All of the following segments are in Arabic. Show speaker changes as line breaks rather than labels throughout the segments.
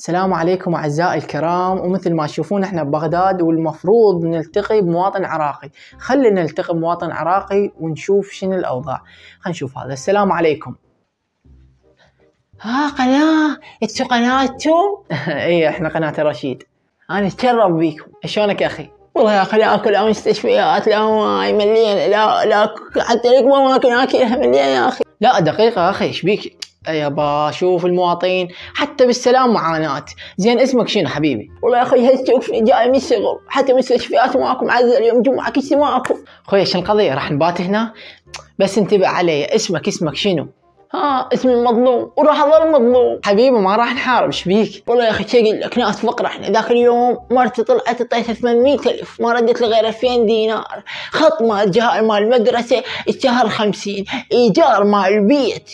السلام عليكم أعزائي الكرام، ومثل ما تشوفون احنا ببغداد والمفروض نلتقي بمواطن عراقي. خلينا نلتقي بمواطن عراقي ونشوف شنو الأوضاع. خلينا نشوف هذا. السلام عليكم. قناة انتو قناتكم؟ اي احنا قناة رشيد. انا اتشرف بيكم. شلونك يا اخي؟ والله يا اخي لا اكل لا مستشفيات لا ماي مليان لا حتى لك ما اكل اكلها مليان يا اخي. لا دقيقة يا اخي ايش بيك؟ يابا شوف المواطنين حتى بالسلام معاناة. زين اسمك شنو حبيبي؟ والله يا اخي هالشوف جاي من الشغل حتى مستشفيات ماكو معزل اليوم جمعة كل ماكو. خويا شنو القضية؟ راح نبات هنا؟ بس انتبه علي. اسمك شنو؟ اسمي مظلوم وراح اظل مظلوم حبيبي ما راح نحارب. ايش بيك؟ والله يا اخي شي اقول لك ناس فقره احنا. ذاك اليوم مرتي طلعت اعطيتها 800,000 ما ردت لي غير 2000 دينار. خط مال جهاز مال المدرسه الشهر 50، ايجار مال البيت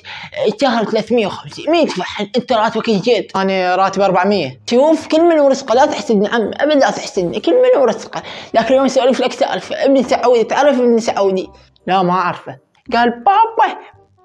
الشهر 350. مين يدفع؟ انت راتبك ايش جد؟ انا راتب 400. شوف كل من ورزقه لا تحسدني عمي ابد لا تحسدني. كل من ورزقه. ذاك اليوم سولف لك سالفه ابن سعودي. تعرف ابن سعودي؟ لا ما اعرفه. قال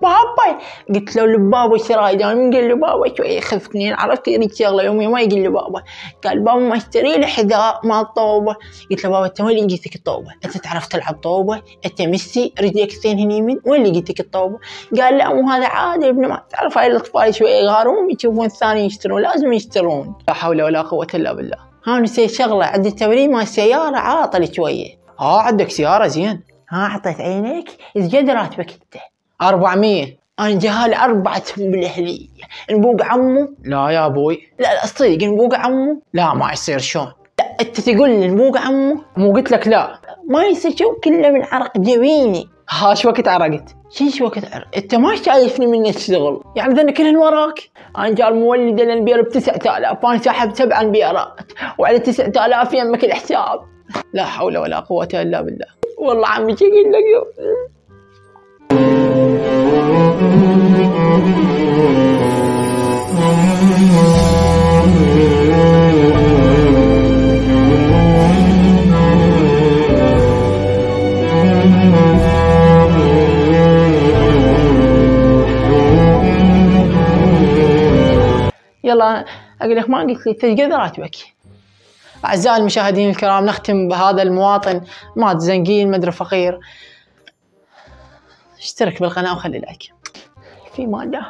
بابا قلت له لبابا ايش رايك؟ دائما قال له بابا شوي يخفني. عرفت يريد شغله يومي ما يقول له بابا. قال بابا ما اشتري له حذاء مال طوبه. قلت له بابا انت وين اللي جيتك الطوبه؟ انت تعرف تلعب طوبه؟ انت ميسي رجليك اثنين هني يمين وين اللي جيتك الطوبه؟ قال لا مو هذا عادي ابن ما تعرف هاي الاطفال شوي يغارون يشوفون الثاني يشترون لازم يشترون. لا حول ولا قوه الا بالله. نسيت شغله عندي تمرين مال السياره عاطل شويه. عندك سياره زين؟ حطيت عينك. ايش قد راتبك انت؟ 400. انا جهال 4 بالاهليه. نبوق عمو؟ لا يا ابوي. لا صدق نبوق عمو؟ لا ما يصير. شلون؟ لا انت تقول لي نبوق عمو؟ مو قلت لك لا؟ ما يصير. شوف كله من عرق جبيني. شو وقت عرقت؟ شو وقت عرق؟ انت ما شايفني من الشغل يعني ذن كلهن وراك؟ انا جال مولد الانبياء ب 9000 وانا ساحب 7 انبيارات وعلى 9000 يمك الحساب. لا حول ولا قوه الا بالله. والله عمي شو اقول لك. يلا اقول لك ما قلت لي ايش قد راتبك؟ اعزائي المشاهدين الكرام نختم بهذا المواطن مات زنقين مدري فقير. اشترك بالقناه وخلي لايك. في ماده.